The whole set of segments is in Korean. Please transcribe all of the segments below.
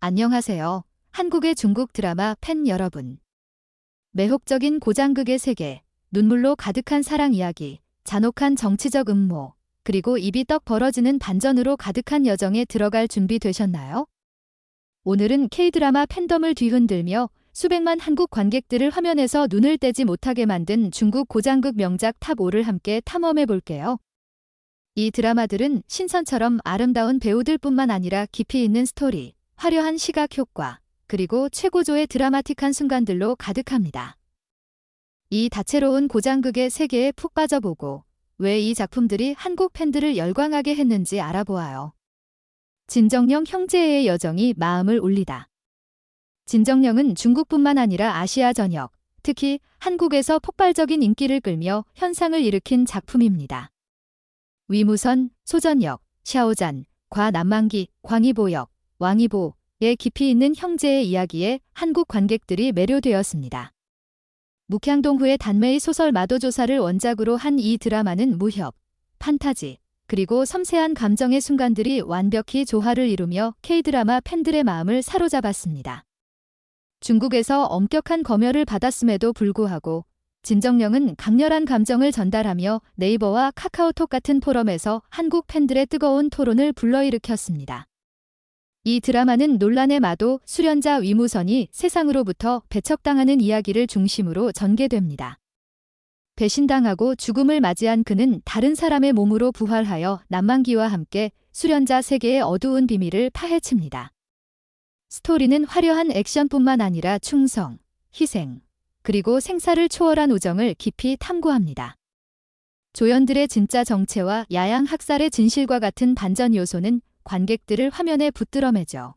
안녕하세요. 한국의 중국 드라마 팬 여러분. 매혹적인 고장극의 세계, 눈물로 가득한 사랑 이야기, 잔혹한 정치적 음모, 그리고 입이 떡 벌어지는 반전으로 가득한 여정에 들어갈 준비 되셨나요? 오늘은 K-드라마 팬덤을 뒤흔들며 수백만 한국 관객들을 화면에서 눈을 떼지 못하게 만든 중국 고장극 명작 탑5를 함께 탐험해 볼게요. 이 드라마들은 신선처럼 아름다운 배우들뿐만 아니라 깊이 있는 스토리, 화려한 시각 효과, 그리고 최고조의 드라마틱한 순간들로 가득합니다. 이 다채로운 고장극의 세계에 푹 빠져보고 왜 이 작품들이 한국 팬들을 열광하게 했는지 알아보아요. 진정령 형제의 여정이 마음을 울리다. 진정령은 중국뿐만 아니라 아시아 전역, 특히 한국에서 폭발적인 인기를 끌며 현상을 일으킨 작품입니다. 위무선, 소전역, 샤오잔, 과남만기, 광희보역, 왕희보의 깊이 있는 형제의 이야기에 한국 관객들이 매료되었습니다. 묵향동후의 단메이 소설 마도조사를 원작으로 한 이 드라마는 무협, 판타지, 그리고 섬세한 감정의 순간들이 완벽히 조화를 이루며 K-드라마 팬들의 마음을 사로잡았습니다. 중국에서 엄격한 검열을 받았음에도 불구하고 진정령은 강렬한 감정을 전달하며 네이버와 카카오톡 같은 포럼에서 한국 팬들의 뜨거운 토론을 불러일으켰습니다. 이 드라마는 논란의 마도 수련자 위무선이 세상으로부터 배척당하는 이야기를 중심으로 전개됩니다. 배신당하고 죽음을 맞이한 그는 다른 사람의 몸으로 부활하여 남만기와 함께 수련자 세계의 어두운 비밀을 파헤칩니다. 스토리는 화려한 액션뿐만 아니라 충성, 희생, 그리고 생사를 초월한 우정을 깊이 탐구합니다. 조연들의 진짜 정체와 야양 학살의 진실과 같은 반전 요소는 관객들을 화면에 붙들어매죠.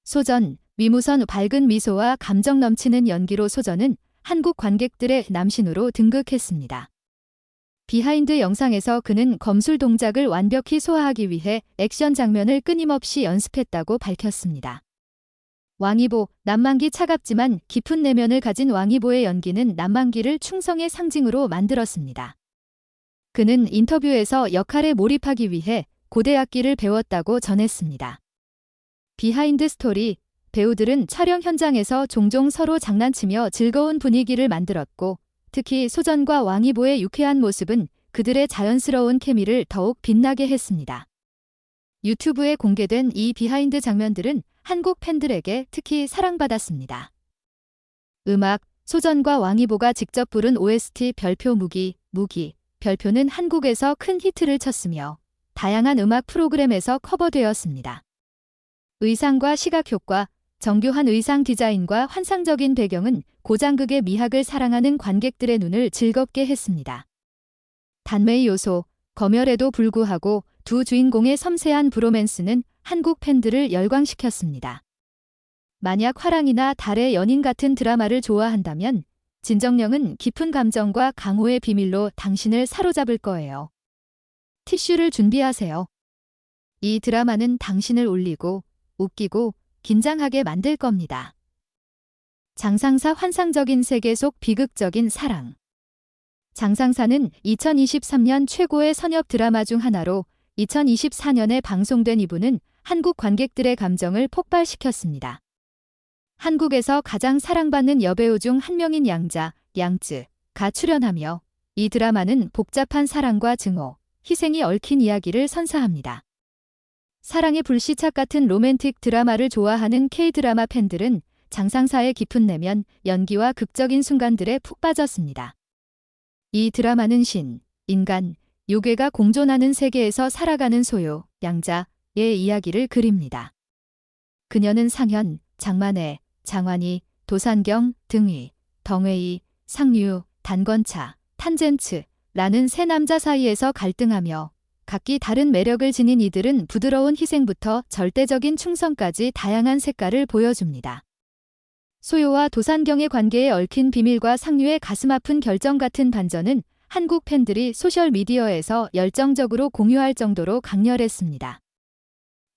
소전, 위무선 밝은 미소와 감정 넘치는 연기로 소전은 한국 관객들의 남신으로 등극했습니다. 비하인드 영상에서 그는 검술 동작을 완벽히 소화하기 위해 액션 장면을 끊임없이 연습했다고 밝혔습니다. 왕희보, 남만기 차갑지만 깊은 내면을 가진 왕희보의 연기는 남만기를 충성의 상징으로 만들었습니다. 그는 인터뷰에서 역할에 몰입하기 위해 고대악기를 배웠다고 전했습니다. 비하인드 스토리, 배우들은 촬영 현장에서 종종 서로 장난치며 즐거운 분위기를 만들었고, 특히 소전과 왕희보의 유쾌한 모습은 그들의 자연스러운 케미를 더욱 빛나게 했습니다. 유튜브에 공개된 이 비하인드 장면들은 한국 팬들에게 특히 사랑받았습니다. 음악, 소전과 왕희보가 직접 부른 OST 별표 무기, 별표는 한국에서 큰 히트를 쳤으며 다양한 음악 프로그램에서 커버되었습니다. 의상과 시각 효과, 정교한 의상 디자인과 환상적인 배경은 고장극의 미학을 사랑하는 관객들의 눈을 즐겁게 했습니다. 단메이 요소, 검열에도 불구하고 두 주인공의 섬세한 브로맨스는 한국 팬들을 열광시켰습니다. 만약 화랑이나 달의 연인 같은 드라마를 좋아한다면 진정령은 깊은 감정과 강호의 비밀로 당신을 사로잡을 거예요. 티슈를 준비하세요. 이 드라마는 당신을 울리고, 웃기고, 긴장하게 만들 겁니다. 장상사 환상적인 세계 속 비극적인 사랑. 장상사는 2023년 최고의 선협 드라마 중 하나로 2024년에 방송된 2부는 한국 관객들의 감정을 폭발시켰습니다. 한국에서 가장 사랑받는 여배우 중 한 명인 양쯔가 출연하며 이 드라마는 복잡한 사랑과 증오, 희생이 얽힌 이야기를 선사합니다. 사랑의 불시착 같은 로맨틱 드라마를 좋아하는 K-드라마 팬들은 장상사의 깊은 내면, 연기와 극적인 순간들에 푹 빠졌습니다. 이 드라마는 신, 인간, 요괴가 공존하는 세계에서 살아가는 소요, 양자의 이야기를 그립니다. 그녀는 상현, 장만애, 장환희, 도산경, 등위, 덩웨이, 상류, 단건차, 탄젠츠라는 세 남자 사이에서 갈등하며 각기 다른 매력을 지닌 이들은 부드러운 희생부터 절대적인 충성까지 다양한 색깔을 보여줍니다. 소요와 도산경의 관계에 얽힌 비밀과 상류의 가슴 아픈 결정 같은 반전은 한국 팬들이 소셜미디어에서 열정적으로 공유할 정도로 강렬했습니다.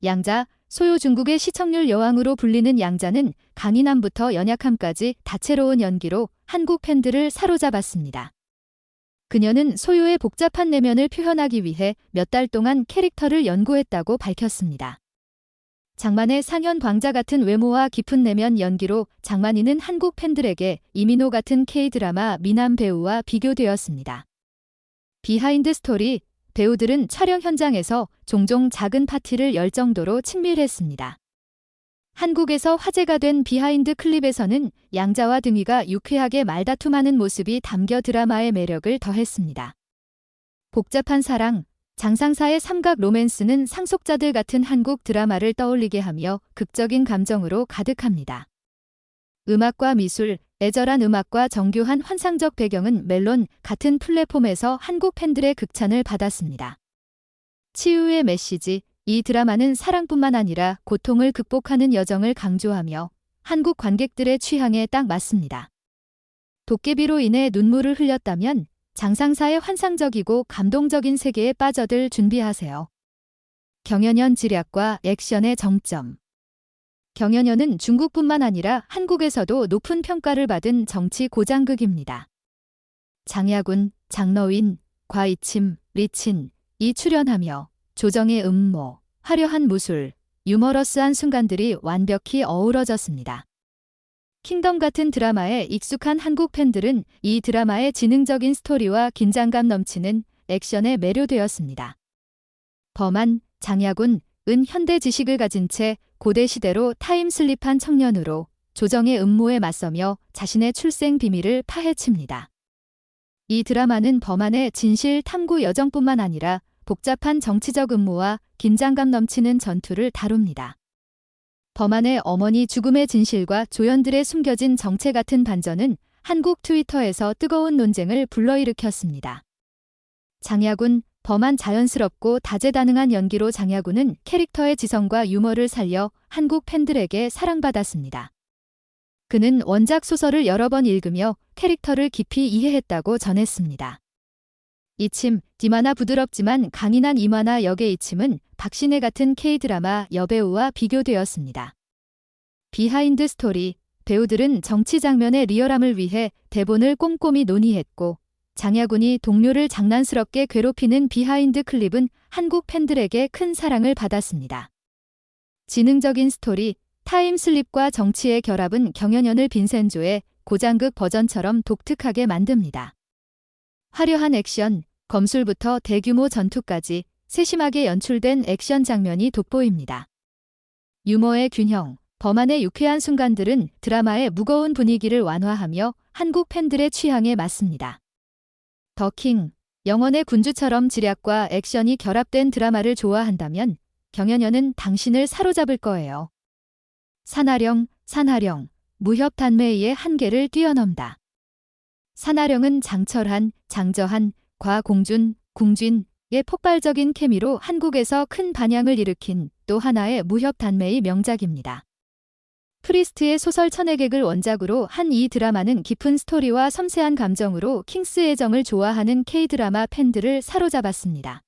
양자, 소요 중국의 시청률 여왕으로 불리는 양자는 강인함부터 연약함까지 다채로운 연기로 한국 팬들을 사로잡았습니다. 그녀는 소요의 복잡한 내면을 표현하기 위해 몇 달 동안 캐릭터를 연구했다고 밝혔습니다. 장만의 상현 광자 같은 외모와 깊은 내면 연기로 장만이는 한국 팬들에게 이민호 같은 K-드라마 미남 배우와 비교되었습니다. 비하인드 스토리, 배우들은 촬영 현장에서 종종 작은 파티를 열 정도로 친밀했습니다. 한국에서 화제가 된 비하인드 클립에서는 양자와 등위가 유쾌하게 말다툼하는 모습이 담겨 드라마의 매력을 더했습니다. 복잡한 사랑, 장상사의 삼각 로맨스는 상속자들 같은 한국 드라마를 떠올리게 하며 극적인 감정으로 가득합니다. 음악과 미술, 애절한 음악과 정교한 환상적 배경은 멜론 같은 플랫폼에서 한국 팬들의 극찬을 받았습니다. 치유의 메시지, 이 드라마는 사랑뿐만 아니라 고통을 극복하는 여정을 강조하며 한국 관객들의 취향에 딱 맞습니다. 도깨비로 인해 눈물을 흘렸다면 장상사의 환상적이고 감동적인 세계에 빠져들 준비하세요. 경연연 지략과 액션의 정점. 경연연은 중국뿐만 아니라 한국에서도 높은 평가를 받은 정치 고장극입니다. 장야군, 장너윈, 과이침, 리친이 출연하며 조정의 음모, 화려한 무술, 유머러스한 순간들이 완벽히 어우러졌습니다. 킹덤 같은 드라마에 익숙한 한국 팬들은 이 드라마의 지능적인 스토리와 긴장감 넘치는 액션에 매료되었습니다. 범한, 장야군, 은 현대 지식을 가진 채 고대 시대로 타임슬립한 청년으로 조정의 음모에 맞서며 자신의 출생 비밀을 파헤칩니다. 이 드라마는 범한의 진실 탐구 여정뿐만 아니라 복잡한 정치적 음모와 긴장감 넘치는 전투를 다룹니다. 범한의 어머니 죽음의 진실과 조연들의 숨겨진 정체 같은 반전은 한국 트위터에서 뜨거운 논쟁을 불러일으켰습니다. 장야군, 범한 자연스럽고 다재다능한 연기로 장야군은 캐릭터의 지성과 유머를 살려 한국 팬들에게 사랑받았습니다. 그는 원작 소설을 여러 번 읽으며 캐릭터를 깊이 이해했다고 전했습니다. 이침, 디마나 부드럽지만 강인한 이마나 역의 이침은 박신혜 같은 K-드라마 여배우와 비교되었습니다. 비하인드 스토리, 배우들은 정치 장면의 리얼함을 위해 대본을 꼼꼼히 논의했고 장야군이 동료를 장난스럽게 괴롭히는 비하인드 클립은 한국 팬들에게 큰 사랑을 받았습니다. 지능적인 스토리, 타임슬립과 정치의 결합은 경연연을 빈센조의 고장극 버전처럼 독특하게 만듭니다. 화려한 액션, 검술부터 대규모 전투까지 세심하게 연출된 액션 장면이 돋보입니다. 유머의 균형, 범한의 유쾌한 순간들은 드라마의 무거운 분위기를 완화하며 한국 팬들의 취향에 맞습니다. 더 킹, 영원의 군주처럼 지략과 액션이 결합된 드라마를 좋아한다면 경연연은 당신을 사로잡을 거예요. 산하령, 무협 단메이의 한계를 뛰어넘다. 산하령은 장철한, 장저한, 과공준, 궁진의 폭발적인 케미로 한국에서 큰 반향을 일으킨 또 하나의 무협 단메이 명작입니다. 프리스트의 소설 천혜객을 원작으로 한 이 드라마는 깊은 스토리와 섬세한 감정으로 킹스의 정을 좋아하는 K-드라마 팬들을 사로잡았습니다.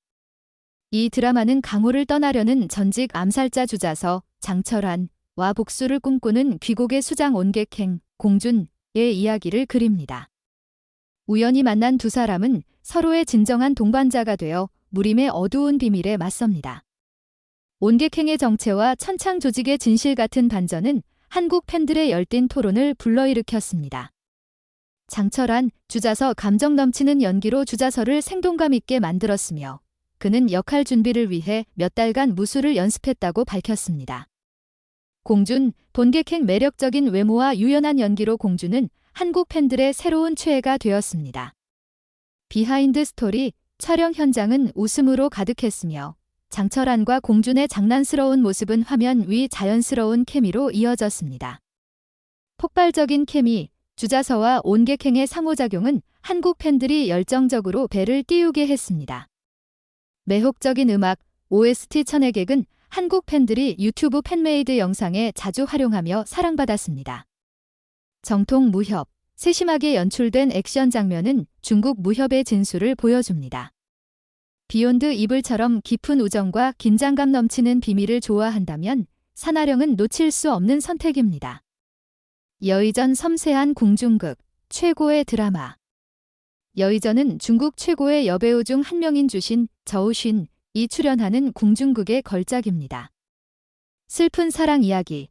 이 드라마는 강호를 떠나려는 전직 암살자 주자서, 장철환과 복수를 꿈꾸는 귀국의 수장 온객행, 공준의 이야기를 그립니다. 우연히 만난 두 사람은 서로의 진정한 동반자가 되어 무림의 어두운 비밀에 맞섭니다. 온객행의 정체와 천창 조직의 진실 같은 반전은 한국 팬들의 열띤 토론을 불러일으켰습니다. 장철환, 주자서 감정 넘치는 연기로 주자서를 생동감 있게 만들었으며 그는 역할 준비를 위해 몇 달간 무술을 연습했다고 밝혔습니다. 공준, 본객행 매력적인 외모와 유연한 연기로 공준은 한국 팬들의 새로운 최애가 되었습니다. 비하인드 스토리, 촬영 현장은 웃음으로 가득했으며 장철환과 공준의 장난스러운 모습은 화면 위 자연스러운 케미로 이어졌습니다. 폭발적인 케미, 주자서와 온객행의 상호작용은 한국 팬들이 열정적으로 배를 띄우게 했습니다. 매혹적인 음악, OST 천혜객은 한국 팬들이 유튜브 팬메이드 영상에 자주 활용하며 사랑받았습니다. 정통 무협, 세심하게 연출된 액션 장면은 중국 무협의 진수를 보여줍니다. 비욘드 이블처럼 깊은 우정과 긴장감 넘치는 비밀을 좋아한다면 산하령은 놓칠 수 없는 선택입니다. 여의전 섬세한 궁중극, 최고의 드라마. 여의전은 중국 최고의 여배우 중 한 명인 주신 저우슌이 출연하는 궁중극의 걸작입니다. 슬픈 사랑 이야기,